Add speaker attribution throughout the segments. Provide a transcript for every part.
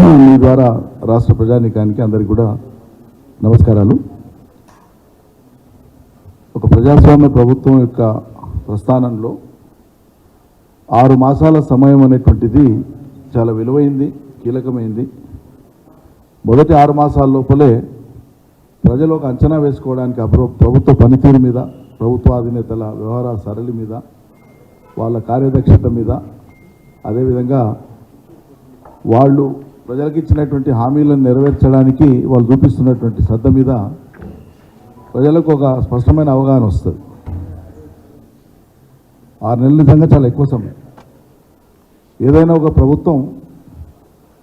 Speaker 1: మీ ద్వారా రాష్ట్ర ప్రజానీకానికి అందరికీ కూడా నమస్కారాలు. ఒక ప్రజాస్వామ్య ప్రభుత్వం యొక్క ప్రస్థానంలో 6 మాసాల సమయం అనేటువంటిది చాలా విలువైంది, కీలకమైంది. మొదటి 6 మాసాల లోపలే ప్రజలు ఒక అంచనా వేసుకోవడానికి ప్రభుత్వ పనితీరు మీద, ప్రభుత్వ అధినేతల వ్యవహార సరళి మీద, వాళ్ళ కార్యదక్షత మీద, అదేవిధంగా వాళ్ళు ప్రజలకు ఇచ్చినటువంటి హామీలను నెరవేర్చడానికి వాళ్ళు చూపిస్తున్నటువంటి శ్రద్ధ మీద ప్రజలకు ఒక స్పష్టమైన అవగాహన వస్తుంది. 6 నెలల నిజంగా చాలా ఎక్కువ సమయం. ఏదైనా ఒక ప్రభుత్వం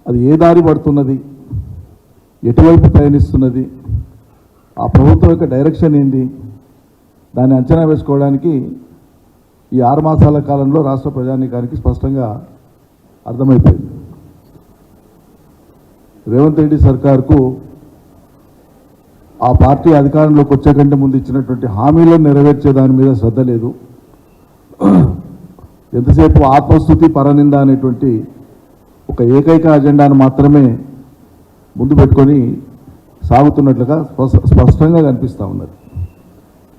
Speaker 1: అది ఏ దారి పడుతున్నది, ఎటువైపు పయనిస్తున్నది, ఆ ప్రభుత్వం యొక్క డైరెక్షన్ ఏంది, దాన్ని అంచనా వేసుకోవడానికి ఈ 6 మాసాల కాలంలో రాష్ట్ర ప్రజానీకానికి స్పష్టంగా అర్థమైపోయింది. రేవంత్ రెడ్డి సర్కార్కు ఆ పార్టీ అధికారంలోకి వచ్చే కంటే ముందు ఇచ్చినటువంటి హామీలను నెరవేర్చే దాని మీద శ్రద్ధ లేదు. ఎంతసేపు ఆత్మస్థుతి, పరనింద అనేటువంటి ఒక ఏకైక అజెండాను మాత్రమే ముందు పెట్టుకొని సాగుతున్నట్లుగా స్పష్టంగా కనిపిస్తూ ఉన్నది.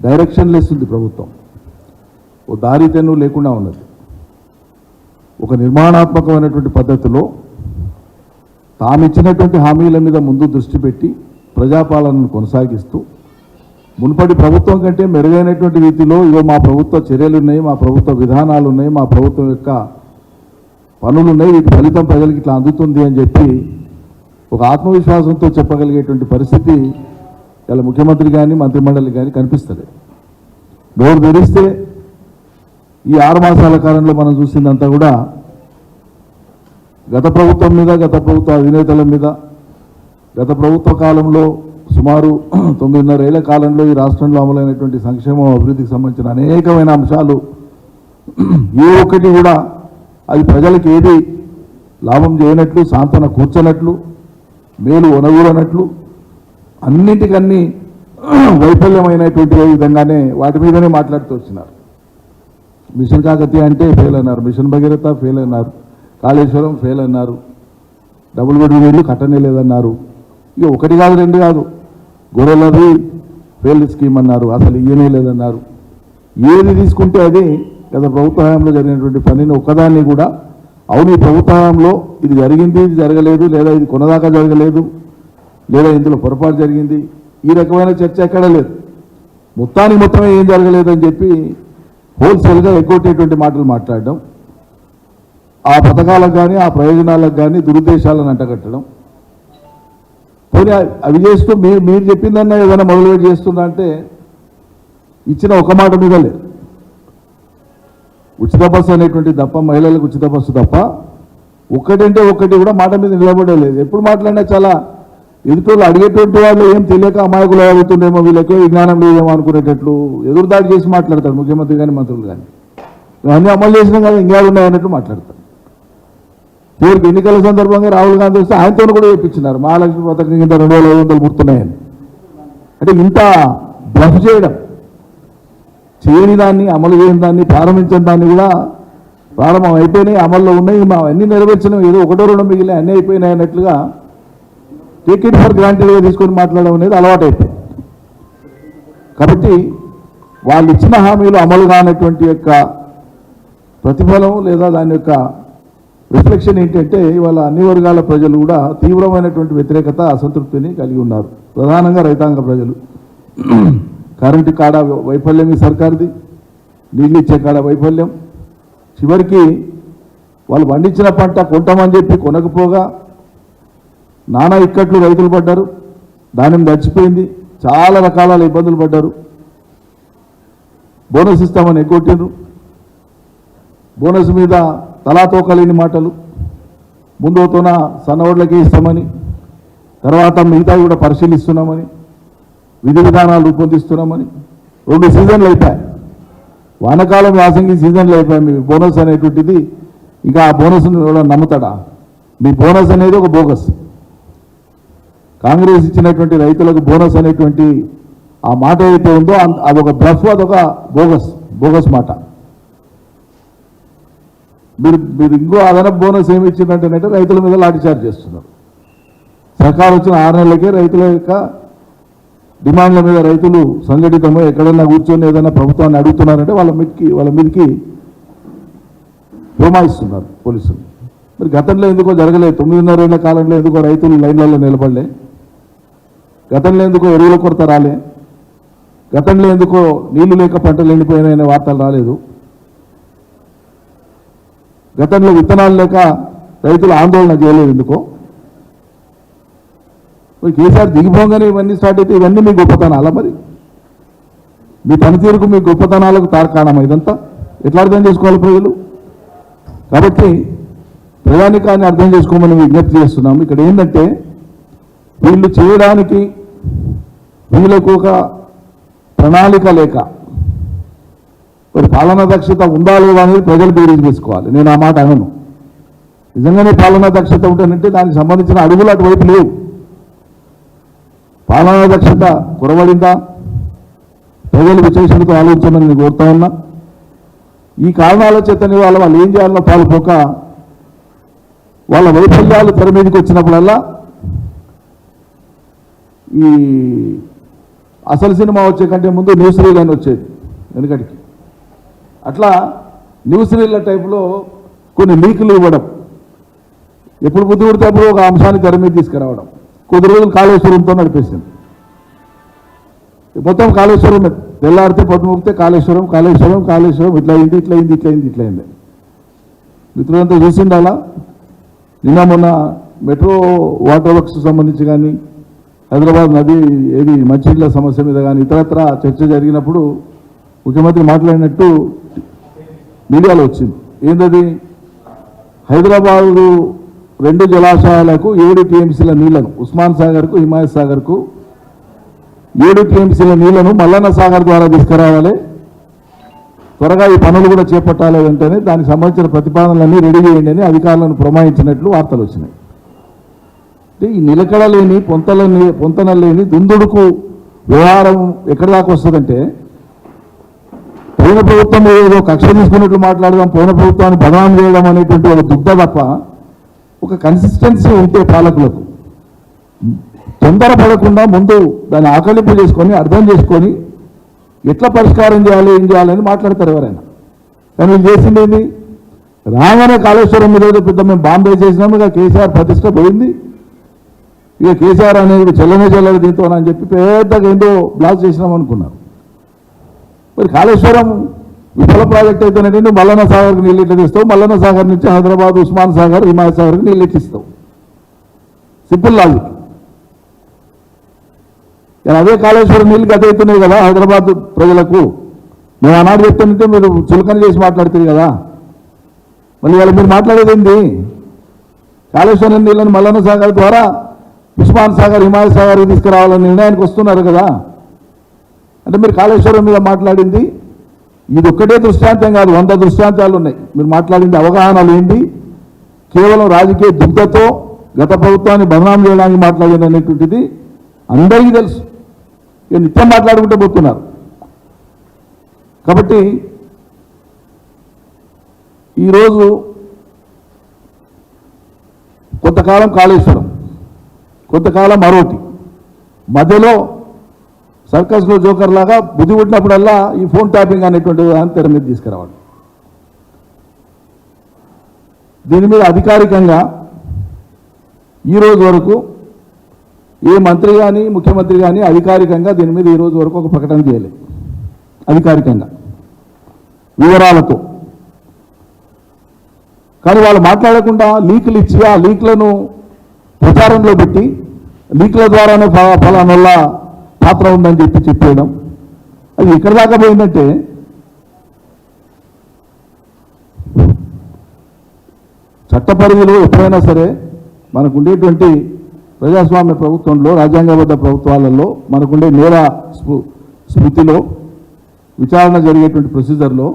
Speaker 1: డైరెక్షన్ లెస్ ఉంది ప్రభుత్వం, ఓ దారి తెన్ను లేకుండా ఉన్నది. ఒక నిర్మాణాత్మకమైనటువంటి పద్ధతిలో తామిచ్చినటువంటి హామీల మీద ముందు దృష్టి పెట్టి ప్రజాపాలనను కొనసాగిస్తూ మునుపటి ప్రభుత్వం కంటే మెరుగైనటువంటి రీతిలో ఇవో మా ప్రభుత్వ చర్యలు ఉన్నాయి, మా ప్రభుత్వ విధానాలు ఉన్నాయి, మా ప్రభుత్వం యొక్క పనులు ఉన్నాయి, వీటి ఫలితం ప్రజలకు ఇట్లా అందుతుంది అని చెప్పి ఒక ఆత్మవిశ్వాసంతో చెప్పగలిగేటువంటి పరిస్థితి ఇలా ముఖ్యమంత్రి కానీ మంత్రిమండలి కానీ కనిపిస్తలేదు. నోరు తెరిస్తే ఈ 6 మాసాల కాలంలో మనం చూసిందంతా కూడా గత ప్రభుత్వం మీద, గత ప్రభుత్వ అధినేతల మీద, గత ప్రభుత్వ కాలంలో సుమారు 9.5 ఏళ్ల కాలంలో ఈ రాష్ట్రంలో అమలైనటువంటి సంక్షేమం, అభివృద్ధికి సంబంధించిన అనేకమైన అంశాలు ఏ ఒక్కటి కూడా అది ప్రజలకు ఏది లాభం చేయనట్లు, సాంత్వన కూర్చోనట్లు, మేలు ఒనగూడనట్లు, అన్నింటికన్నీ వైఫల్యమైనటువంటి విధంగానే వాటి మీదనే మాట్లాడుతూ వచ్చినారు. మిషన్ కాకతీయ అంటే ఫెయిల్ అన్నారు, మిషన్ భగీరథ ఫెయిల్ అన్నారు, కాళేశ్వరం ఫెయిల్ అన్నారు, డబుల్ బెడ్రూమ్ ఇల్లు కట్టనే లేదన్నారు. ఇక 1 కాదు 2 కాదు, గొర్రెలది ఫెయిల్డ్ స్కీమ్ అన్నారు, అసలు ఇయ్యనే లేదన్నారు. ఏది తీసుకుంటే అది గత ప్రభుత్వ హయాంలో జరిగినటువంటి పనిని ఒక్కదాన్ని కూడా అవును ఈ ప్రభుత్వ హయాంలో ఇది జరిగింది, ఇది జరగలేదు, లేదా ఇది కొనదాకా జరగలేదు, లేదా ఇందులో పొరపాటు జరిగింది, ఈ రకమైన చర్చ ఎక్కడా లేదు. మొత్తమే ఏం జరగలేదని చెప్పి హోల్సేల్గా ఎగ్గొట్టేటువంటి మాటలు మాట్లాడడం, ఆ పథకాలకు కానీ ఆ ప్రయోజనాలకు కానీ దురుద్దేశాలను అంటగట్టడం. పోనీ అవి చేస్తూ మీరు చెప్పిందన్నా ఏదైనా మొదలుపెట్టి చేస్తున్నా అంటే ఇచ్చిన ఒక మాట మీద లేదు. ఉచిత బస్సు అనేటువంటి తప్ప, మహిళలకు ఉచిత బస్సు తప్ప ఒక్కటంటే ఒక్కటి కూడా మాట మీద నిలబడలేదు. ఎప్పుడు మాట్లాడినా చాలా ఎదుటోళ్ళు అడిగేటువంటి వాళ్ళు ఏం తెలియక అమాయకులు అవుతుండేమో, వీళ్ళకే విజ్ఞానం లేదేమో అనుకునేటట్లు ఎదురుదాడి చేసి మాట్లాడతారు ముఖ్యమంత్రి కానీ మంత్రులు కానీ. ఇవన్నీ అమలు చేసినాం కదా ఇంకేడు ఉన్నాయన్నట్టు మాట్లాడతారు. చివరికి ఎన్నికల సందర్భంగా రాహుల్ గాంధీ వస్తే ఆయనతో కూడా చెప్పించినారు మహాలక్ష్మి పథకం కింద 2,500 గుర్తున్నాయని. అంటే ఇంత బ్లఫ్ చేయడం, చేయని దాన్ని, అమలు చేయని దాన్ని, ప్రారంభించిన దాన్ని కూడా ప్రారంభం అయిపోయినాయి, అమల్లో ఉన్నాయి, మా అన్నీ నెరవేర్చినాం, ఏదో 1-2 మిగిలిన అన్నీ అయిపోయినాయి అన్నట్లుగా టేక్ ఇట్ ఫర్ గ్రాంటెడ్గా తీసుకొని మాట్లాడడం అనేది అలవాటు అయిపోయింది. కాబట్టి వాళ్ళు ఇచ్చిన హామీలు అమలు కానటువంటి యొక్క ప్రతిఫలం లేదా దాని యొక్క రిఫ్లెక్షన్ ఏంటంటే ఇవాళ అన్ని వర్గాల ప్రజలు కూడా తీవ్రమైనటువంటి వ్యతిరేకత, అసంతృప్తిని కలిగి ఉన్నారు. ప్రధానంగా రైతాంగ ప్రజలు. కరెంటు కాడ వైఫల్యం ఈ సర్కార్ది, నీళ్ళు ఇచ్చే కాడ వైఫల్యం. చివరికి వాళ్ళు పండించిన పంట కొంటామని చెప్పి కొనకపోగా నానా ఇక్కట్లు రైతులు పడ్డారు, ధాన్యం దచ్చిపోయింది, చాలా రకాల ఇబ్బందులు పడ్డారు. బోనస్ ఇస్తామని ఎగ్గొట్టారు. బోనస్ మీద తలాతోకలేని మాటలు, ముందుతోన సన్నవడ్లకే ఇస్తామని, తర్వాత మిగతా కూడా పరిశీలిస్తున్నామని, విధి విధానాలు రూపొందిస్తున్నామని. 2 సీజన్లు అయిపోయాయి, వానకాలం యాసంగి సీజన్లు అయిపోయాయి. మీ బోనస్ అనేటువంటిది ఇంకా ఆ బోనస్ను కూడా నమ్ముతాడా? మీ బోనస్ అనేది ఒక బోగస్. కాంగ్రెస్ ఇచ్చినటువంటి రైతులకు బోనస్ అనేటువంటి ఆ మాట ఏదైతే ఉందో అదొక బ్లఫ్, అదొక బోగస్ మాట. మీరు ఇంకో అదనపు బోనస్ ఏమి ఇచ్చిందంటేనంటే రైతుల మీద లాఠీచార్జ్ చేస్తున్నారు. సర్కారు వచ్చిన 6 నెలలకే రైతుల యొక్క డిమాండ్ల మీద రైతులు సంఘటితమై ఎక్కడన్నా కూర్చొని ఏదైనా ప్రభుత్వాన్ని అడుగుతున్నారంటే వాళ్ళ మీదకి పురమాయిస్తున్నారు పోలీసులు. మరి గతంలో ఎందుకో జరగలేదు? 9.5 ఏళ్ల కాలంలో ఎందుకో రైతులు లైన్లలో నిలబడలే? గతంలో ఎందుకో ఎరువుల కొరత రాలే? గతంలో ఎందుకో నీళ్లు లేక పంటలు ఎండిపోయినాయనే వార్తలు రాలేదు? గతంలో విత్తనాలు లేక రైతులు ఆందోళన చేయలేదు ఎందుకో? మరి కేసీఆర్ దిగిపోగానే ఇవన్నీ స్టార్ట్ అయితే ఇవన్నీ మీ గొప్పతనాలా? మరి మీ పనితీరుకు మీ గొప్పతనాలకు తార్కాణమా ఇదంతా? ఎట్లా అర్థం చేసుకోవాలి ప్రజలు? కాబట్టి ప్రయాణికాన్ని అర్థం చేసుకోమని విజ్ఞప్తి చేస్తున్నాము. ఇక్కడ ఏంటంటే వీళ్ళు చేయడానికి వీళ్ళకు ఒక ప్రణాళిక లేక మరి పాలనా దక్షత ఉందా లేదా అనేది ప్రజలు బేరీజ్ చేసుకోవాలి. నేను ఆ మాట అనను. నిజంగానే పాలనా దక్షత ఉంటేనంటే దానికి సంబంధించిన అడుగులు అటువైపు లేవు. పాలనా దక్షత కురవడిందా? ప్రజలు విశేషణతో ఆలోచించమని నేను కోరుతా ఉన్నా. ఈ కారణాల చేతని వాళ్ళు ఏం చేయాలనో పాల్పోక వాళ్ళ వైఫల్యాలు తెర మీదకి వచ్చినప్పుడల్లా ఈ అసలు సినిమా వచ్చే కంటే ముందు న్యూస్ రీల్ అని వచ్చేది వెనుకటికి. అట్లా న్యూస్ రీల్ల టైపులో కొన్ని లీకులు ఇవ్వడం, ఎప్పుడు బుద్ధి పుడితే అప్పుడు ఒక అంశాన్ని తెర మీద తీసుకురావడం. కొద్ది రోజులు కాళేశ్వరంతో నడిపేసింది. మొత్తం కాళేశ్వరం తెల్లారితే పొద్దుముక్తే కాళేశ్వరం కాళేశ్వరం కాళేశ్వరం ఇట్లా అయింది ఇట్లా అయింది ఇట్లా అయింది ఇట్లా అయింది. మిత్రులంతా చూసిండాలా? నిన్న మొన్న మెట్రో వాటర్ వర్క్స్ సంబంధించి కానీ హైదరాబాద్ నది ఏది మంచినీళ్ళ సమస్య మీద కానీ ఇతరత్ర చర్చ జరిగినప్పుడు ముఖ్యమంత్రి మాట్లాడినట్టు మీడియాలో వచ్చింది. ఏంటది? హైదరాబాదు 2 జలాశయాలకు 7 టీఎంసీల నీళ్లను, ఉస్మాన్ సాగర్కు హిమాయత్ సాగర్కు 7 టీఎంసీల నీళ్లను మల్లన్న సాగర్ ద్వారా తీసుకురావాలి, త్వరగా ఈ పనులు కూడా చేపట్టాలి అంటేనే దానికి సంబంధించిన ప్రతిపాదనలన్నీ రెడీ చేయండి అని అధికారులను పురమాయించినట్లు వార్తలు వచ్చినాయి. అంటే ఈ నిలకడలేని పొంతన లేని దుందుడుకు వ్యవహారం ఎక్కడి దాకా వస్తుందంటే, పోయిన ప్రభుత్వం ఏదో కక్ష తీసుకున్నట్లు మాట్లాడదాం, పోయిన ప్రభుత్వాన్ని బదనాం చేయడం అనేటువంటి ఒక దుగ్ధ తప్ప ఒక కన్సిస్టెన్సీ ఉంటే పాలకులకు తొందరపడకుండా ముందు దాన్ని ఆకలింపు చేసుకొని అర్థం చేసుకొని ఎట్లా పరిష్కారం చేయాలి ఏం చేయాలని మాట్లాడతారు ఎవరైనా. కానీ వీళ్ళు చేసింది ఏంది? రాగానే కాళేశ్వరం మీద పెద్ద మేము బాంబే చేసినాము, ఇక కేసీఆర్ ప్రతిష్ట పోయింది, ఇక కేసీఆర్ అనేది చెల్లదు దీంతో అని చెప్పి పెద్దగా ఏందో బ్లాక్ చేసినాం అనుకున్నారు. మరి కాళేశ్వరం విఫల ప్రాజెక్ట్ అయితేనంటే నువ్వు మల్లన్న సాగర్కి నీళ్ళు ఇట్లా తీస్తావు, మల్లన్న సాగర్ నుంచి హైదరాబాద్ ఉస్మాన్ సాగర్ హిమాయత్ సాగర్కి నీళ్ళు ఇట్టిస్తావు. Simple logic. అదే కాళేశ్వరం నీళ్ళు గత అవుతున్నాయి కదా హైదరాబాద్ ప్రజలకు. మేము ఆనాడు చెప్తుంటే మీరు చులకన చేసి మాట్లాడుతుంది కదా. మళ్ళీ ఇవాళ మీరు మాట్లాడేది ఏంటి? కాళేశ్వరం నీళ్ళని మల్లన్న సాగర్ ద్వారా ఉస్మాన్ సాగర్ హిమాయత్ సాగర్కి తీసుకురావాలని నిర్ణయానికి వస్తున్నారు కదా. అంటే మీరు కాళేశ్వరం మీద మాట్లాడింది ఇది ఒక్కటే దృష్టాంతం కాదు, 100 దృష్టాంతాలు ఉన్నాయి. మీరు మాట్లాడింది అవగాహన లేనిది, కేవలం రాజకీయ దుగ్ధతో గత ప్రభుత్వాన్ని బదనాం చేయడానికి మాట్లాడింది అనేటువంటిది అందరికీ తెలుసు. ఇక నిత్యం మాట్లాడుకుంటూ పోతున్నారు. కాబట్టి ఈరోజు కొంతకాలం కాళేశ్వరం, కొంతకాలం మరోటి, మధ్యలో సర్కస్లో జోకర్ లాగా బుద్ధి పుట్టినప్పుడల్లా ఈ ఫోన్ ట్యాపింగ్ అనేటువంటి దాన్ని తెర మీద తీసుకురావాలి. దీని మీద అధికారికంగా ఈరోజు వరకు ఏ మంత్రి కానీ ముఖ్యమంత్రి కానీ అధికారికంగా దీని మీద ఈరోజు వరకు ఒక ప్రకటన చేయలేదు. అధికారికంగా వివరాలతో. కానీ వాళ్ళు మాట్లాడకుండా లీకులు ఇచ్చి ఆ లీక్లను ప్రచారంలో పెట్టి లీకుల ద్వారానే ఫలానొల్ల పాత్ర ఉందని చెప్పేయడం, అది ఎక్కడ దాకా పోయిందంటే చట్ట పరిధిలో ఎప్పుడైనా సరే మనకు ఉండేటువంటి ప్రజాస్వామ్య ప్రభుత్వంలో, రాజ్యాంగబద్ధ ప్రభుత్వాలలో మనకుండే నేర స్మృతిలో విచారణ జరిగేటువంటి ప్రొసీజర్లో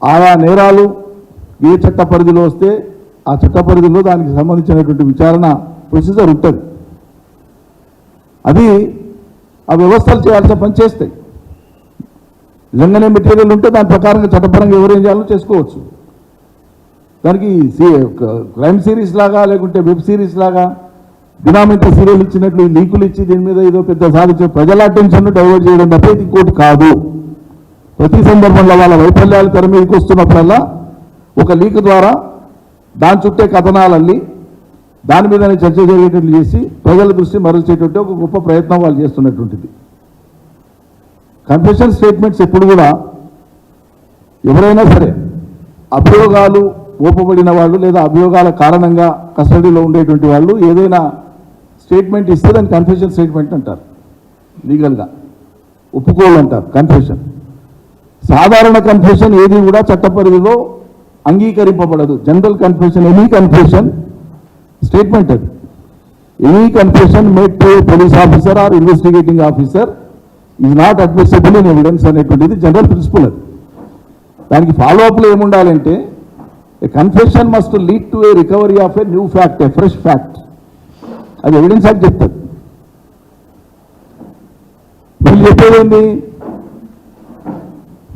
Speaker 1: ఆయా నేరాలు ఏ చట్ట పరిధిలో వస్తే ఆ చట్ట పరిధిలో దానికి సంబంధించినటువంటి విచారణ ప్రొసీజర్ ఉంటుంది. అది ఆ వ్యవస్థలు చేయాల్సిన పని చేస్తాయి. నిజంగానే మెటీరియల్ ఉంటే దాని ప్రకారంగా చట్టపరంగా ఎవరేం చేయాలో చేసుకోవచ్చు. దానికి క్రైమ్ సిరీస్ లాగా లేకుంటే వెబ్ సిరీస్ లాగా దినామింత సీరియల్ ఇచ్చినట్లు లీకులు ఇచ్చి దీని మీద ఏదో పెద్ద సాధించే ప్రజల అటెన్షన్ డైవర్ట్ చేయడం తప్ప ఇది ఇంకోటి కాదు. ప్రతి సందర్భంలో వాళ్ళ వైఫల్యాలు తెర మీదకి వస్తున్నప్పుడల్లా ఒక లీక్ ద్వారా దాని చుట్టే కథనాలల్లి దాని మీదనే చర్చ జరిగేటట్లు చేసి ప్రజల దృష్టి మరల్చేటువంటి ఒక గొప్ప ప్రయత్నం వాళ్ళు చేస్తున్నటువంటిది. కన్ఫెషన్ స్టేట్మెంట్స్ ఎప్పుడు కూడా ఎవరైనా సరే అభియోగాలు ఓపబడిన వాళ్ళు లేదా అభియోగాల కారణంగా కస్టడీలో ఉండేటువంటి వాళ్ళు ఏదైనా స్టేట్మెంట్ ఇస్తే దాన్ని కన్ఫెషన్ స్టేట్మెంట్ అంటారు. లీగల్గా ఒప్పుకోలు అంటారు కన్ఫెషన్. సాధారణ కన్ఫెషన్ ఏది కూడా చట్ట పరిధిలో అంగీకరింపబడదు. General confession, any confession statement అది. Any confession made to police officer or investigating officer is not admissible in evidence అనేటువంటిది జనరల్ ప్రిన్సిపల్. అది దానికి ఫాలో అప్లో ఏముండాలంటే a confession must lead to a recovery of a new fact, a fresh fact. అది evidence act చెప్తుంది. వీళ్ళు చెప్పేది ఏంటి,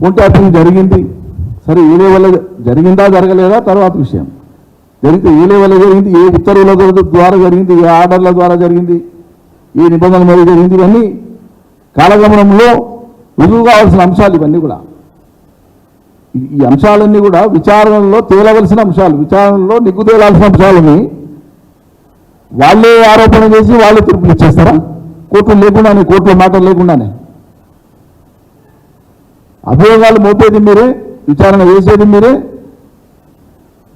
Speaker 1: ఫోన్ ట్యాపింగ్ జరిగింది, సరే ఏ లెవెల్ జరిగిందా జరగలేదా తర్వాత విషయం. జరిగితే ఏ లెవెల్ జరిగింది, ఏ ఉత్తర్వుల ద్వారా జరిగింది, ఏ ఆర్డర్ల ద్వారా జరిగింది, ఏ నిబంధనల మీద జరిగింది, ఇవన్నీ కాలగమనంలో రుజువు కావాల్సిన అంశాలు. ఇవన్నీ కూడా ఈ అంశాలన్నీ కూడా విచారణలో తేలవలసిన అంశాలు, విచారణలో నిగ్గు తేలాల్సిన అంశాలని వాళ్ళే ఆరోపణ చేసి వాళ్ళే తీర్పులు ఇచ్చేస్తారా? కోర్టులు లేకుండానే, కోర్టులో మాటలు లేకుండానే అభియోగాలు మోపేది మీరే, విచారణ చేసేది మీరే,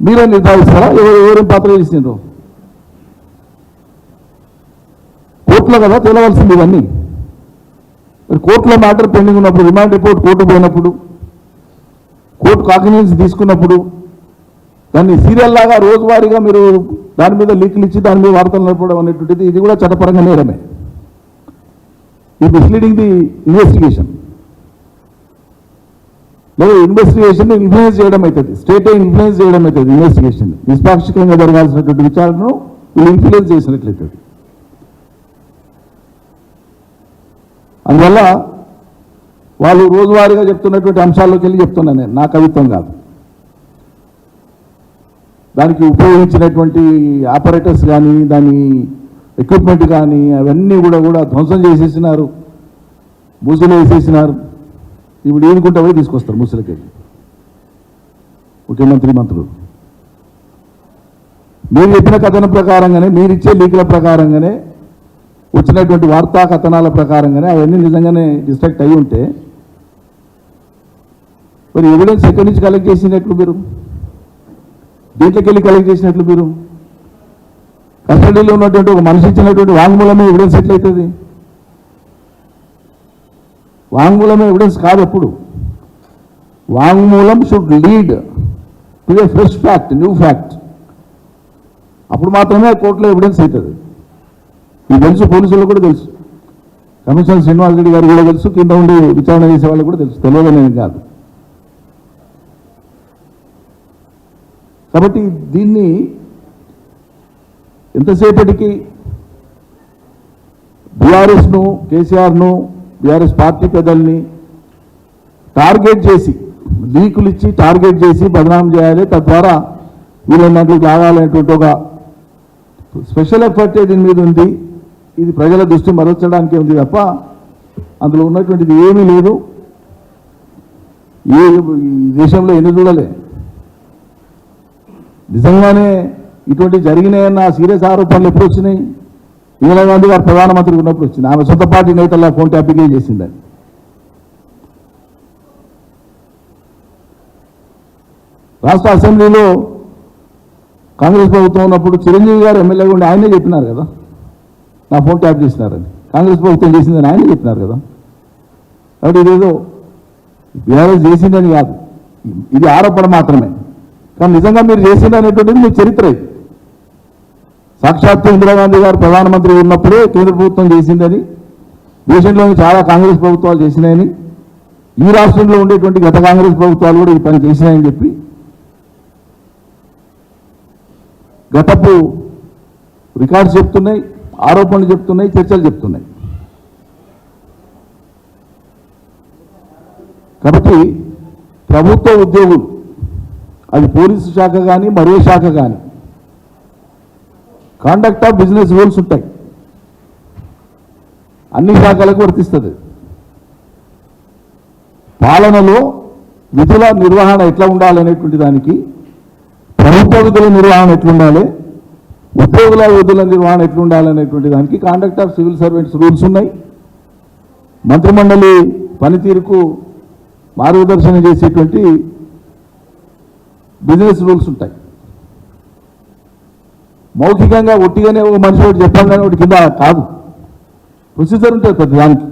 Speaker 1: మీరే నిర్ధారిస్తారా ఎవరేం పాత్ర చేసిండ్రు? కోర్టులో కదా తేలవలసింది ఇవన్నీ. మరి కోర్టులో మ్యాటర్ పెండింగ్ ఉన్నప్పుడు, రిమాండ్ రిపోర్ట్ కోర్టు పోయినప్పుడు, కోర్టు కాగ్నిజెన్స్ తీసుకున్నప్పుడు దాన్ని సీరియల్ లాగా రోజువారీగా మీరు దాని మీద లీకులు ఇచ్చి దాని మీద వార్తలు నడపడం అనేటువంటిది ఇది కూడా చట్టపరంగా నేరమే. ఇది మిస్లీడింగ్ ది ఇన్వెస్టిగేషన్. లేదా ఇన్వెస్టిగేషన్ ఇన్ఫ్లుయెన్స్ చేయడం అవుతుంది, స్టేటే ఇన్ఫ్లుయెన్స్ చేయడం అవుతుంది. ఇన్వెస్టిగేషన్ నిష్పాక్షికంగా జరగాల్సినటువంటి విచారణను వీళ్ళు ఇన్ఫ్లుయెన్స్ చేసినట్లయితుంది. అందువల్ల వాళ్ళు రోజువారీగా చెప్తున్నటువంటి అంశాల్లోకి వెళ్ళి చెప్తున్నాను నేను, నా కవిత్వం కాదు. దానికి ఉపయోగించినటువంటి ఆపరేటర్స్ కానీ, దాని ఎక్విప్మెంట్ కానీ అవన్నీ కూడా ధ్వంసం చేసేసినారు, మూసలు వేసేసినారు. ఇప్పుడు ఏనుకుంటా పోయి తీసుకొస్తారు మూసలకెళ్ళి ముఖ్యమంత్రి, మంత్రులు. మీరు చెప్పిన కథనం ప్రకారంగానే, మీరిచ్చే లీకుల ప్రకారంగానే, వచ్చినటువంటి వార్తా కథనాల ప్రకారంగానే అవన్నీ నిజంగానే డిస్ట్రాక్ట్ అయి ఉంటే మరి ఎవిడెన్స్ ఎక్కడి నుంచి కలెక్ట్ చేసినట్లు మీరు? దీంట్లోకి వెళ్ళి కలెక్ట్ చేసినట్లు మీరు? కస్టడీలో ఉన్నటువంటి ఒక మనిషి ఇచ్చినటువంటి వాంగ్మూలమే ఎవిడెన్స్ ఎట్లయితుంది? వాంగ్మూలమే ఎవిడెన్స్ కాదు. ఎప్పుడు వాంగ్మూలం should lead to A fresh fact, new fact. అప్పుడు మాత్రమే కోర్టులో ఎవిడెన్స్ అవుతుంది. ఇది తెలుసు, పోలీసులకు కూడా తెలుసు, కమిషనర్ శ్రీనివాస్ రెడ్డి గారు కూడా తెలుసు, కింద ఉండి విచారణ చేసే వాళ్ళకి కూడా తెలుసు, తెలియదనేది కాదు. కాబట్టి దీన్ని ఎంతసేపటికి బీఆర్ఎస్ను, కేసీఆర్ను, బీఆర్ఎస్ పార్టీ పెద్దల్ని టార్గెట్ చేసి, లీకులు ఇచ్చి టార్గెట్ చేసి బదనాం చేయాలి, తద్వారా వీళ్ళన్నట్లు కావాలనేటువంటి ఒక స్పెషల్ ఎఫర్ట్ దీని మీద ఉంది. ఇది ప్రజల దృష్టి మరల్చడానికే ఉంది తప్ప అందులో ఉన్నటువంటిది ఏమీ లేదు. ఈ దేశంలో ఎన్ని చూడలే. నిజంగానే ఇటువంటి జరిగినాయన్న సీరియస్ ఆరోపణలు ఎప్పుడు వచ్చినాయి? ఇందిరా గాంధీ గారు ప్రధానమంత్రి ఉన్నప్పుడు వచ్చింది. ఆమె సొంత పార్టీ నేతల్లో ఫోన్ ట్యాపింగ్ చేసిందని. రాష్ట్ర అసెంబ్లీలో కాంగ్రెస్ ప్రభుత్వం ఉన్నప్పుడు చిరంజీవి గారు ఎమ్మెల్యేగా ఉండి ఆయనే చెప్పినారు కదా, నా ఫోన్ ట్యాప్ చేసినారని. కాంగ్రెస్ ప్రభుత్వం చేసిందని ఆయనే చెప్పినారు కదా. కాబట్టి ఇదేదో బీఆర్ఎస్ చేసిందని కాదు, ఇది ఆరోపణ మాత్రమే. కానీ నిజంగా మీరు చేసింది అనేటువంటిది మీ చరిత్ర. ఇది సాక్షాత్తు ఇందిరాగాంధీ గారు ప్రధానమంత్రి ఉన్నప్పుడే కేంద్ర ప్రభుత్వం చేసిందని, దేశంలోని చాలా కాంగ్రెస్ ప్రభుత్వాలు చేసినాయని, ఈ రాష్ట్రంలో ఉండేటువంటి గత కాంగ్రెస్ ప్రభుత్వాలు కూడా ఈ పని చేసినాయని చెప్పి గతపు రికార్డ్స్ చెప్తున్నాయి, ఆరోపణలు చెప్తున్నాయి, చర్చలు చెప్తున్నాయి. కాబట్టి ప్రభుత్వ ఉద్యోగులు, అది పోలీసు శాఖ కానీ మరే శాఖ కానీ, కాండక్ట్ ఆఫ్ బిజినెస్ రూల్స్ ఉంటాయి, అన్ని శాఖలకు వర్తిస్తుంది. పాలనలో విధుల నిర్వహణ ఎట్లా ఉండాలనేటువంటి దానికి, ప్రభుత్వ విధుల నిర్వహణ ఎట్లుండాలి, ఉద్యోగుల విధుల నిర్వహణ ఎట్లుండాలనేటువంటి దానికి conduct of civil servants rules ఉన్నాయి. మంత్రిమండలి పనితీరుకు మార్గదర్శనం చేసేటువంటి బిజినెస్ రూల్స్ ఉంటాయి. మౌఖికంగా ఒట్టిగానే ఒక మనిషి ఒకటి చెప్పంగానే ఒకటి కింద కాదు, ప్రొసీజర్ ఉంటుంది ప్రతి దానికి.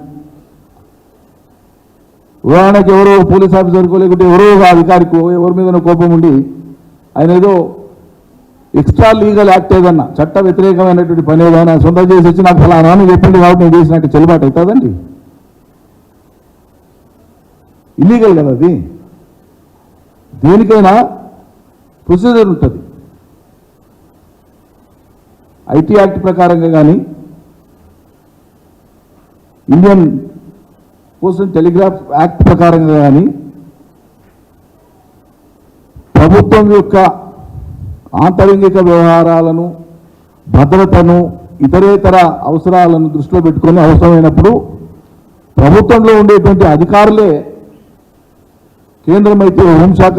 Speaker 1: ఉదాహరణకి ఎవరో పోలీస్ ఆఫీసర్కో లేకుంటే ఎవరో ఒక అధికారికో ఎవరి మీద కోపం ఉండి ఆయన ఏదో ఎక్స్ట్రా లీగల్ యాక్ట్ ఏదన్నా చట్ట వ్యతిరేకమైనటువంటి పని ఏదైనా సొంతం చేసి వచ్చి నాకు ఫలానా అని చెప్పింది కాబట్టి నేను చేసినట్టు చెల్లుబాటు అవుతుందండి? ఇల్లీగల్ కదా అది. దేనికైనా ప్రొసీజర్ ఉంటుంది. ఐటీ యాక్ట్ ప్రకారంగా కానీ, Indian post and telegraph act ప్రకారంగా కానీ, ప్రభుత్వం యొక్క ఆంతరంగిక వ్యవహారాలను, భద్రతను, ఇతరేతర అవసరాలను దృష్టిలో పెట్టుకొని అవసరమైనప్పుడు ప్రభుత్వంలో ఉండేటువంటి అధికారులే, కేంద్రం అయితే హోంశాఖ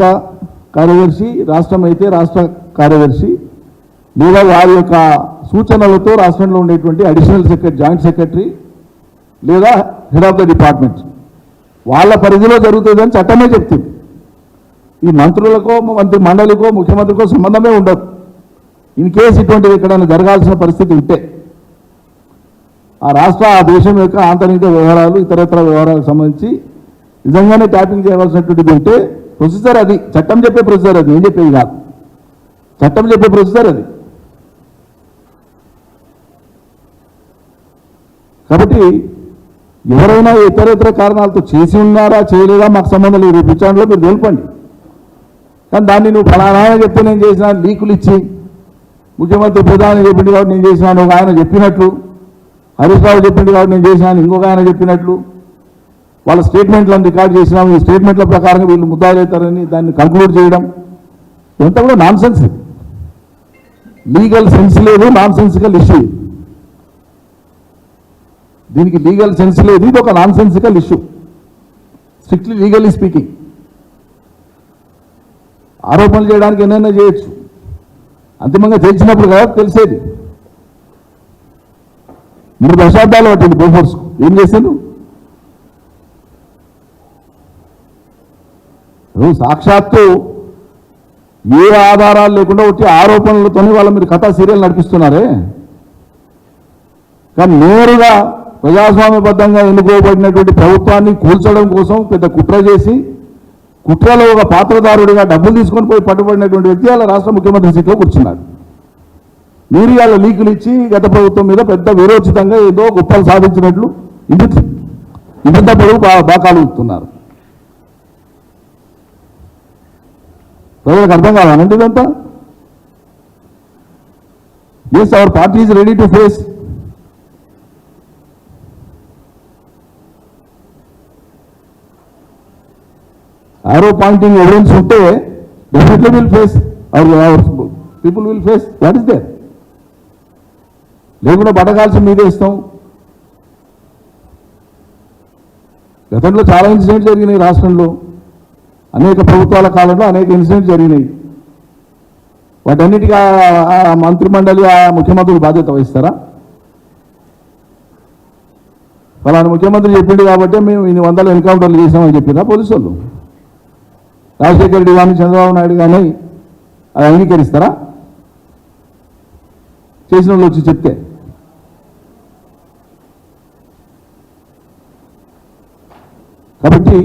Speaker 1: కార్యదర్శి, రాష్ట్రం అయితే రాష్ట్ర కార్యదర్శి, లేదా వారి యొక్క సూచనలతో రాష్ట్రంలో ఉండేటువంటి అడిషనల్ సెక్రటరీ, జాయింట్ సెక్రటరీ లేదా హెడ్ ఆఫ్ ద డిపార్ట్మెంట్ వాళ్ళ పరిధిలో జరుగుతుందని చట్టమే చెప్తుంది. ఈ మంత్రులకో మంత్రి మండలికో ముఖ్యమంత్రికో సంబంధమే ఉండదు. ఇన్ కేసు ఇటువంటివి ఎక్కడైనా జరగాల్సిన పరిస్థితి ఉంటే ఆ దేశం యొక్క ఆంతరిక వ్యవహారాలు, ఇతరత్ర వ్యవహారాలకు సంబంధించి నిజంగానే ట్యాపింగ్ చేయవలసినటువంటిది ఉంటే ప్రొసీజర్ అది, చట్టం చెప్పే ప్రొసీజర్ అది, ఏం చెప్పేది కాదు, చట్టం చెప్పే ప్రొసీజర్ అది. కాబట్టి ఎవరైనా ఇతరేతర కారణాలతో చేసి ఉన్నారా చేయలేదా మాకు సంబంధం లేదు, విచారణలో మీరు తెలుపండి. కానీ దాన్ని నువ్వు ఫలానా చెప్తే నేను చేసిన లీకులు ఇచ్చి ముఖ్యమంత్రి ప్రధాని చెప్పింది కాబట్టి నేను చేసినాను ఒక ఆయన చెప్పినట్లు, హరీష్ రావు చెప్పింది కాబట్టి నేను చేసినాను ఇంకొక ఆయన చెప్పినట్లు, వాళ్ళ స్టేట్మెంట్లను రికార్డ్ చేసినాం, ఈ స్టేట్మెంట్ల ప్రకారం వీళ్ళు ముద్దాయితారని దాన్ని కంక్లూడ్ చేయడం ఇదంతా కూడా నాన్ సెన్స్. లీగల్ సెన్స్ లేదు, నాన్ సెన్సికల్ ఇష్యూ. దీనికి లీగల్ సెన్స్ లేదు, ఇది ఒక non sensical issue, strictly legally speaking. ఆరోపణలు చేయడానికి ఏమైనా చేయొచ్చు, అంతిమంగా తెలిసినప్పుడు కదా తెలిసేది. 3 దశాబ్దాలు పట్టింది బోఫోర్స్, ఏం చేశాను? సాక్షాత్తు ఏ ఆధారాలు లేకుండా ఒకటి ఆరోపణలతోనే వాళ్ళ మీరు కథా సీరియల్ నడిపిస్తున్నారే. కానీ నేరుగా ప్రజాస్వామ్యబద్ధంగా ఎన్నుకోబడినటువంటి ప్రభుత్వాన్ని కూల్చడం కోసం పెద్ద కుట్ర చేసి, కుట్రలో ఒక పాత్రదారుడిగా డబ్బులు తీసుకొని పోయి పట్టుబడినటువంటి వ్యక్తి వాళ్ళ రాష్ట్ర ముఖ్యమంత్రి సీట్లో కూర్చున్నాడు. మీరు వాళ్ళ లీకులు ఇచ్చి గత ప్రభుత్వం మీద పెద్ద విరోచితంగా ఏదో గొప్పలు సాధించినట్లు ఇంత పొడుగు బాకాలు ఇస్తున్నారు. ప్రజలకు అర్థం కావాలండి ఇదంతా. Yes, our party is ready to face. Arrow pointing evidence ఉంటే definitely will face, our people will face, what is there. లేకుండా బతకాల్సి మీదే ఇస్తాం. గతంలో చాలా ఇన్సిడెంట్స్ జరిగినాయి రాష్ట్రంలో, అనేక ప్రభుత్వాల కాలంలో అనేక ఇన్సిడెంట్స్ జరిగినాయి. వాటన్నిటికీ ఆ మంత్రిమండలి, ఆ ముఖ్యమంత్రులు బాధ్యత వహిస్తారా? ఫలానా ముఖ్యమంత్రి చెప్పింది కాబట్టి మేము ఇన్ని 100 ఎన్కౌంటర్లు చేసామని చెప్పినా పోలీసు వాళ్ళు? రాజశేఖర రెడ్డి కానీ చంద్రబాబు నాయుడు కానీ అది అంగీకరిస్తారా? చేసిన వాళ్ళు వచ్చి చెప్తే. కాబట్టి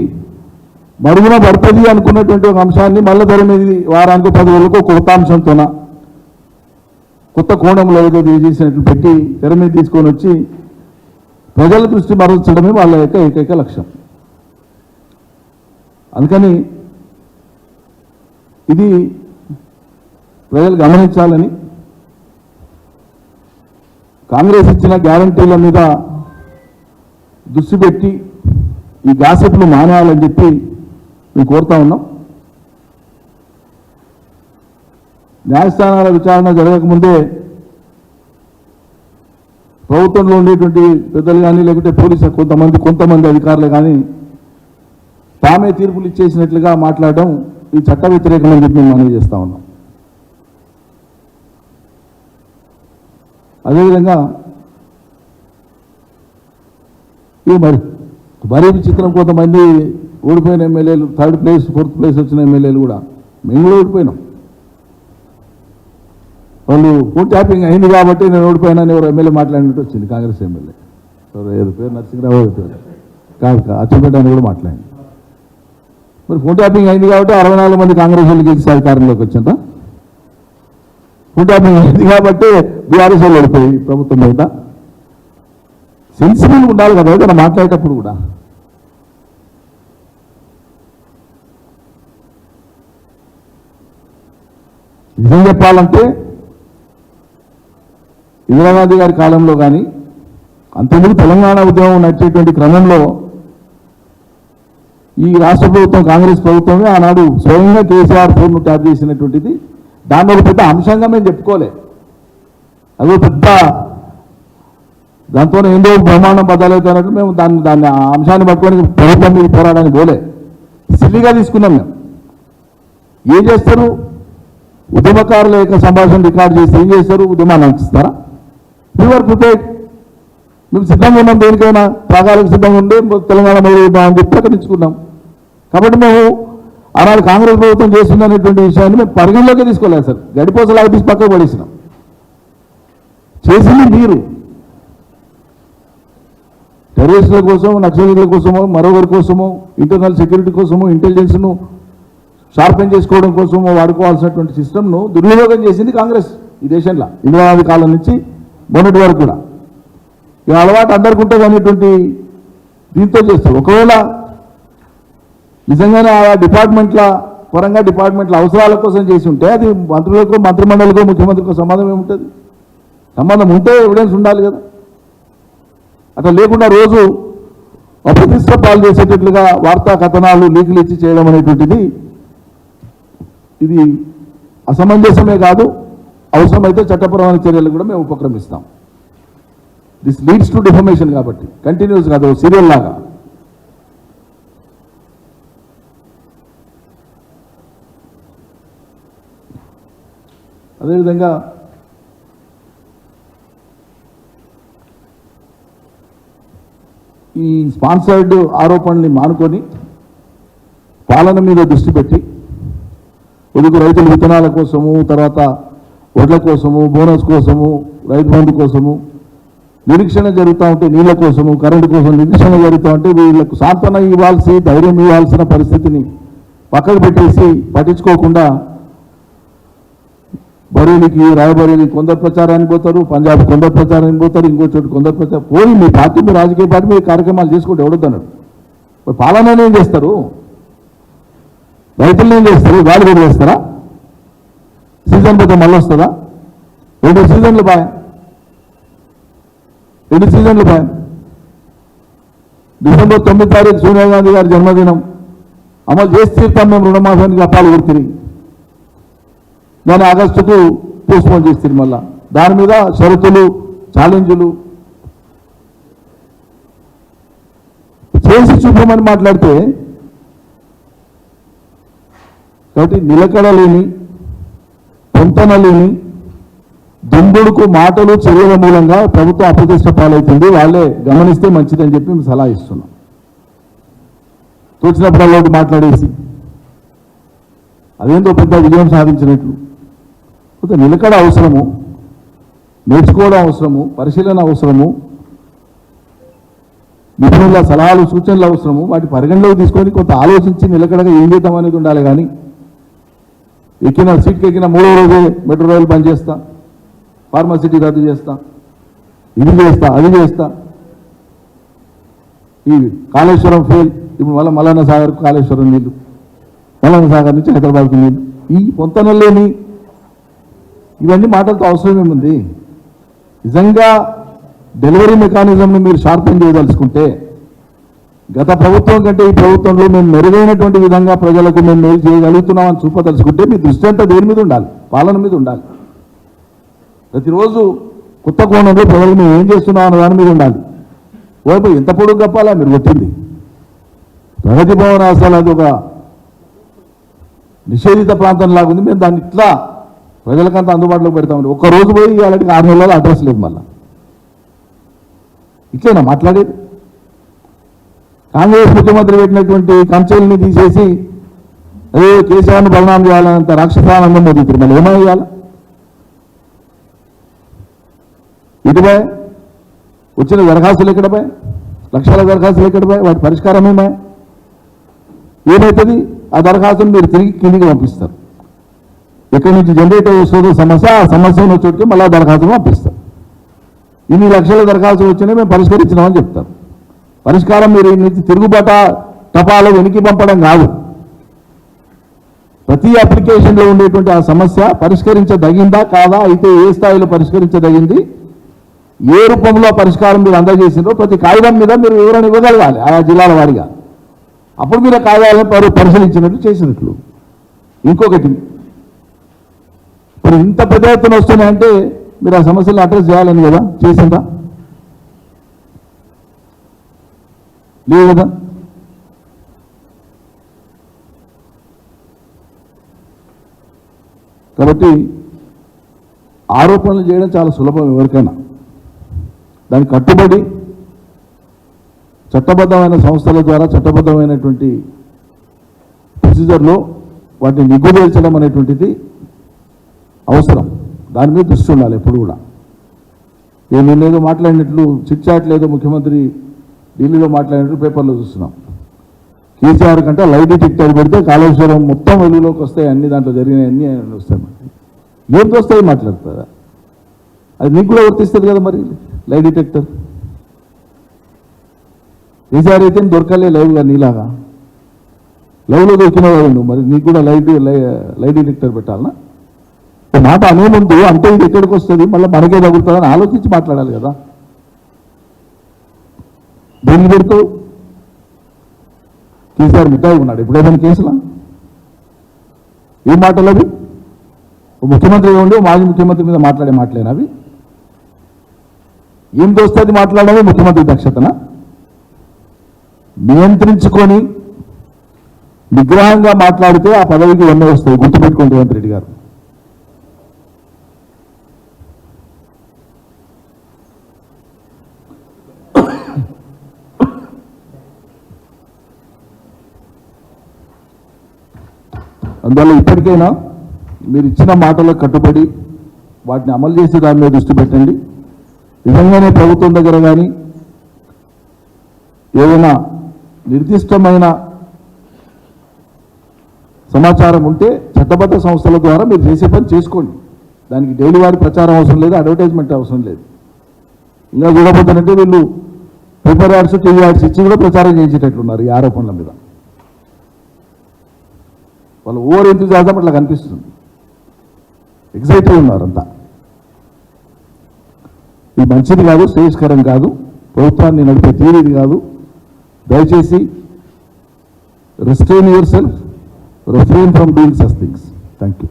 Speaker 1: మరుగున పడుతుంది అనుకున్నటువంటి ఒక అంశాన్ని మళ్ళీ ధర మీద వారానికి 10 రోజులకు కొత్త అంశంతోన కొత్త కోణంలో ఏదో చేసినట్లు పెట్టి తెర మీద తీసుకొని వచ్చి ప్రజల దృష్టి మరల్చడమే వాళ్ళ యొక్క ఏకైక లక్ష్యం. అందుకని ఇది ప్రజలు గమనించాలని, కాంగ్రెస్ ఇచ్చిన గ్యారంటీల మీద దృష్టి పెట్టి ఈ గాసిప్లు మానేయాలని చెప్పి మేము కోరుతా ఉన్నాం. న్యాయస్థానాల విచారణ జరగకముందే ప్రభుత్వంలో ఉండేటువంటి పెద్దలు కానీ లేకుంటే పోలీసు కొంతమంది అధికారులు కానీ తామే తీర్పులు ఇచ్చేసినట్లుగా మాట్లాడడం ఈ చట్ట వ్యతిరేకమని చెప్పి మేము మనవి చేస్తా ఉన్నాం. అదేవిధంగా ఇది మరీ విచిత్రం, కొంతమంది ఓడిపోయిన ఎమ్మెల్యేలు 3rd ప్లేస్ 4th ప్లేస్ వచ్చిన ఎమ్మెల్యేలు కూడా మేము కూడా ఓడిపోయినాం. వాళ్ళు ఫోన్ ట్యాపింగ్ అయింది కాబట్టి నేను ఓడిపోయినాను ఎవరు ఎమ్మెల్యే మాట్లాడినట్టు వచ్చింది, కాంగ్రెస్ ఎమ్మెల్యే ఏదో పేరు నరసింహరావు కాదు అచ్చంపేట అని కూడా మాట్లాడింది. మరి ఫోన్ ట్యాపింగ్ అయింది కాబట్టి 64 మంది కాంగ్రెస్ వాళ్ళు గెలిచి అధికారంలోకి వచ్చిందా? ఫోన్ ట్యాపింగ్ అయింది కాబట్టి బీఆర్ఎస్ వాళ్ళు ఓడిపోయి ప్రభుత్వం మీద సెన్సిబుల్గా ఉండాలి కదా ఏదైనా మాట్లాడేటప్పుడు కూడా. నిజం చెప్పాలంటే ఇందిరాగాంధీ గారి కాలంలో కానీ అంతకుముందు తెలంగాణ ఉద్యమం నడిచేటువంటి క్రమంలో ఈ రాష్ట్ర ప్రభుత్వం కాంగ్రెస్ ప్రభుత్వమే ఆనాడు స్వయంగా కేసీఆర్ ఫోన్ను ట్యాప్ చేసినటువంటిది దానిలో పెద్ద అంశంగా మేము చెప్పుకోలే. అదో పెద్ద దాంతో ఏందో బ్రహ్మాండం బద్దలవుతున్నట్టు మేము దాన్ని ఆ అంశాన్ని పట్టుకొని ప్రభుత్వం మీద పోరాడానికి పోలే, సిల్లిగా తీసుకున్నాం. మేము ఏం చేస్తారు, ఉద్యమకారుల యొక్క సంభాషణ రికార్డు చేసి ఏం చేస్తారు, ఉద్యమాన్ని అందిస్తారా? వీఆర్ ప్రిపేర్డ్, మేము సిద్ధంగా ఉన్నాం, దేనికైనా త్యాగాలకు సిద్ధంగా ఉండే తెలంగాణ మొదలు అని చెప్పి ప్రకటించుకున్నాం. కాబట్టి మేము ఆనాడు కాంగ్రెస్ ప్రభుత్వం చేస్తుందనేటువంటి విషయాన్ని మేము పరిగణలోకి తీసుకోలేదు సార్. గడిపోసలాగా తీసి పక్కకు పడేసినాం. చేసింది మీరు టెర్రరిస్టుల కోసం, నక్సలైట్ల కోసమో, మరొకరి కోసమో, ఇంటర్నల్ సెక్యూరిటీ కోసమో, ఇంటెలిజెన్స్ను షార్పెన్ చేసుకోవడం కోసమో వాడుకోవాల్సినటువంటి సిస్టమ్ను దుర్వినియోగం చేసింది కాంగ్రెస్ ఈ దేశంలో ఇందిరాగాంధీ కాలం నుంచి మొన్నటి వరకు కూడా. ఈ అలవాటు అందరికీ ఉంటుంది అనేటువంటి దీంతో చేస్తారు. ఒకవేళ నిజంగానే ఆ డిపార్ట్మెంట్ల పరంగా డిపార్ట్మెంట్ల అవసరాల కోసం చేసి ఉంటే అది మంత్రులకు, మంత్రిమండలికో, ముఖ్యమంత్రికో సంబంధం ఏముంటుంది? సంబంధం ఉంటే ఎవిడెన్స్ ఉండాలి కదా. అట్లా లేకుండా రోజు అప్రతిష్ట పాలు చేసేటట్లుగా వార్తా కథనాలు లీకులు ఇచ్చి చేయడం అనేటువంటిది ఇది అసమంజసమే కాదు, అవసరమైతే చట్టపరమైన చర్యలు కూడా మేము ఉపక్రమిస్తాం. దిస్ లీడ్స్ టు డిఫర్మేషన్ కాబట్టి కంటిన్యూస్ కాదు, సీరియల్ లాగా. అదేవిధంగా ఈ స్పాన్సర్డ్ ఆరోపణని మానుకొని పాలన మీద దృష్టి పెట్టి ఉదుగు రైతుల విత్తనాల కోసము, తర్వాత వడ్ల కోసము, బోనస్ కోసము, రైతు బంధు కోసము నిరీక్షణ జరుగుతూ ఉంటే, నీళ్ళ కోసము, కరెంటు కోసం నిరీక్షణ జరుగుతూ ఉంటే వీళ్ళకు సాంత్వన ఇవ్వాల్సి, ధైర్యం ఇవ్వాల్సిన పరిస్థితిని పక్కకు పెట్టేసి పట్టించుకోకుండా బరేలీకి, రాయబరేలీ కొందరు ప్రచారానికి పోతారు, పంజాబ్ కొందరు ప్రచారానికి పోతారు, ఇంకో చోటు కొందరు ప్రచారం పోయి మీ పార్టీ, మీ రాజకీయ పార్టీ మీ కార్యక్రమాలు చేసుకుంటే ఎవడొద్దన్నాడు. పాలన ఏం చేస్తారు, రైతులను ఏం చేస్తారు, గాలి కూడా చేస్తారా? సీజన్ పోతే మళ్ళీ వస్తుందా? 2 సీజన్లు బాయ్, 2 సీజన్లు బాయ్. డిసెంబర్ 9వ తారీఖు సోనియా గాంధీ గారి జన్మదినం, అమలు చేసి తీరుతాం మేము రుణమాఫానికి అప్పాలు కొడుతుంది. దాన్ని ఆగస్టుకు పోస్ట్పోన్ చేస్తారు. మళ్ళా దాని మీద షరతులు, ఛాలెంజ్లు చేసి చూపమని మాట్లాడితే, కాబట్టి నిలకడ లేని, పొంతన లేని, దుందుడుకు మాటలు చర్యల మూలంగా ప్రభుత్వం అప్రతిష్ట పాలవుతుంది. వాళ్ళే గమనిస్తే మంచిదని చెప్పి మేము సలహా ఇస్తున్నాం. తోచినప్పుడల్లా ఒకటి మాట్లాడేసి అదేందో పెద్ద విజయం సాధించినట్లు. నిలకడ అవసరము, నేర్చుకోవడం అవసరము, పరిశీలన అవసరము, నిపుణుల సలహాలు, సూచనలు అవసరము. వాటి పరిగణలోకి తీసుకొని కొంత ఆలోచించి నిలకడగా ఏం చేద్దాం అనేది ఉండాలి. కానీ సీట్కి ఎక్కిన 3వ రోజే మెట్రో రైలు బంద్ చేస్తా, ఫార్మసిటీ రద్దు చేస్తా, ఇది చేస్తా, అది చేస్తా, ఈ కాళేశ్వరం ఫెయిల్, ఇప్పుడు మళ్ళీ మల్లన్న సాగర్కు కాళేశ్వరం నీళ్ళు, మల్లన్న సాగర్ నుంచి హైదరాబాద్కు నీళ్ళు, ఈ పొంతనలేని ఇవన్నీ మాటలతో అవసరం ఏముంది? నిజంగా డెలివరీ మెకానిజంను మీరు షార్పెన్ చేయదలుచుకుంటే గత ప్రభుత్వం కంటే ఈ ప్రభుత్వంలో మేము మెరుగైనటువంటి విధంగా ప్రజలకు మేము మేలు చేయగలుగుతున్నామని చూపదలుచుకుంటే మీ దృష్టి అంతా దేని మీద ఉండాలి? పాలన మీద ఉండాలి. ప్రతిరోజు కొత్త కోణంలో ప్రజలు మేము ఏం చేస్తున్నాం అన్న దాని మీద ఉండాలి. ఓపో ఎంత పొడుగు కప్పాలా మీరు కొట్టింది? ప్రగతి భవన్ అసలు అది ఒక నిషేధిత ప్రాంతం లాగుంది. మేము దాన్ని ఇట్లా ప్రజలకంతా అందుబాటులో పెడతామని ఒక్కరోజు పోయి ఇవాళకి 6 నెలల అడ్రస్ లేదు. మళ్ళా ఇట్లేనా మాట్లాడేది? కాంగ్రెస్ ముఖ్యమంత్రి పెట్టినటువంటి కంచెల్ని తీసేసి అదే కేసీఆర్ను బదనాం చేయాలన్నంత రాక్షసానందం మోదీ మళ్ళీ ఏమయ్యాల? ఇటుపై వచ్చిన దరఖాస్తులు ఎక్కడపై? లక్షల దరఖాస్తులు ఎక్కడపై? వాటి పరిష్కారం ఏమవుతుంది? ఆ దరఖాస్తును మీరు తిరిగి కిందికి పంపిస్తారు. ఎక్కడి నుంచి జనరేట్ వస్తుందో సమస్య, ఆ సమస్యను వచ్చేటికి మళ్ళీ దరఖాస్తులు పంపిస్తారు. ఇన్ని లక్షల దరఖాస్తులు వచ్చినాయి, మేము పరిష్కరించినామని చెప్తారు. పరిష్కారం మీరు నుంచి తిరుగుబాట టపాలో వెనక్కి పంపడం కాదు. ప్రతి అప్లికేషన్లో ఉండేటువంటి ఆ సమస్య పరిష్కరించదగిందా కాదా, అయితే ఏ స్థాయిలో పరిష్కరించదగింది, ఏ రూపంలో పరిష్కారం మీరు అందజేసిందో ప్రతి కాగితం మీద మీరు వివరణ ఇవ్వగలగాలి ఆయా జిల్లాల వారీగా. అప్పుడు మీరు కాగితాలను పరిశీలించినట్లు చేసినట్లు. ఇంకొకటి, ఇప్పుడు ఇంత పెద్ద ఎత్తున వస్తున్నాయంటే మీరు ఆ సమస్యలను అడ్రస్ చేయాలని కదా చేసిందా? లేదు కదా. కాబట్టి ఆరోపణలు చేయడం చాలా సులభం ఎవరికైనా. దానికి కట్టుబడి చట్టబద్ధమైన సంస్థల ద్వారా చట్టబద్ధమైనటువంటి ప్రొసీజర్లో వాటిని నిగ్గుదేల్చడం అనేటువంటిది అవసరం. దాని మీద దృష్టి ఉండాలి ఎప్పుడు కూడా. నేనేదో మాట్లాడినట్లు చిట్ చాట్ లేదో ముఖ్యమంత్రి ఢిల్లీలో మాట్లాడినట్లు పేపర్లో చూస్తున్నాం. కేసీఆర్ కంటే లై డిటెక్టర్ పెడితే కాళేశ్వరం మొత్తం వెలుగులోకి వస్తాయి, అన్ని దాంట్లో జరిగినాయి అన్నీ వస్తాయి. ఏం వస్తాయి మాట్లాడుతుందా? అది నీకు కూడా వర్తిస్తుంది కదా మరి లై డిటెక్టర్. కేసీఆర్ అయితే దొరకలే లైవ్గా నీలాగా. లైవ్లో దొరికిన వాడు నువ్వు, మరి నీకు కూడా లై డిటెక్టర్ పెట్టాలనా? మాట అనే ముందు అంటే ఇది ఎక్కడికి వస్తుంది, మళ్ళీ మనకే తగులుతుందని ఆలోచించి మాట్లాడాలి కదా. దేన్ని పెడుతూ కేసీఆర్ మిఠాయి ఉన్నాడు ఎప్పుడేమైనా కేసులా? ఏం మాటలు అవి? ముఖ్యమంత్రిగా ఉండి మాజీ ముఖ్యమంత్రి మీద మాట్లాడే మాటలేనా అవి? ఏం దోస్తుంది మాట్లాడమే ముఖ్యమంత్రి దక్షతన? నియంత్రించుకొని నిగ్రహంగా మాట్లాడితే ఆ పదవికి ఎన్నో వస్తాయి. గుర్తుపెట్టుకోండి రేవంత్ రెడ్డి గారు. అందువల్ల ఇప్పటికైనా మీరు ఇచ్చిన మాటలకు కట్టుబడి వాటిని అమలు చేసే దాని మీద దృష్టి పెట్టండి. నిజంగానే ప్రభుత్వం దగ్గర కానీ ఏదైనా నిర్దిష్టమైన సమాచారం ఉంటే చట్టబద్ధ సంస్థల ద్వారా మీరు చేసే పని చేసుకోండి. దానికి డైలీ వారి ప్రచారం అవసరం లేదు, అడ్వర్టైజ్మెంట్ అవసరం లేదు. ఇంకా చూడబోతానంటే వీళ్ళు పేపర్ యాడ్స్, టీవీ యాడ్స్ ఇచ్చి కూడా ప్రచారం చేసేటట్లున్నారు ఈ ఆరోపణల మీద. వాళ్ళు ఓవర్ ఎంతూజియాజం అట్లా కనిపిస్తుంది. ఎగ్జైట్ అయి ఉన్నారంతా. ఇది మంచిది కాదు, శ్రేయస్కరం కాదు, ప్రభుత్వాన్ని నడిపే తీరేది కాదు. దయచేసి restrain yourself, refrain from doing such things. Thank you.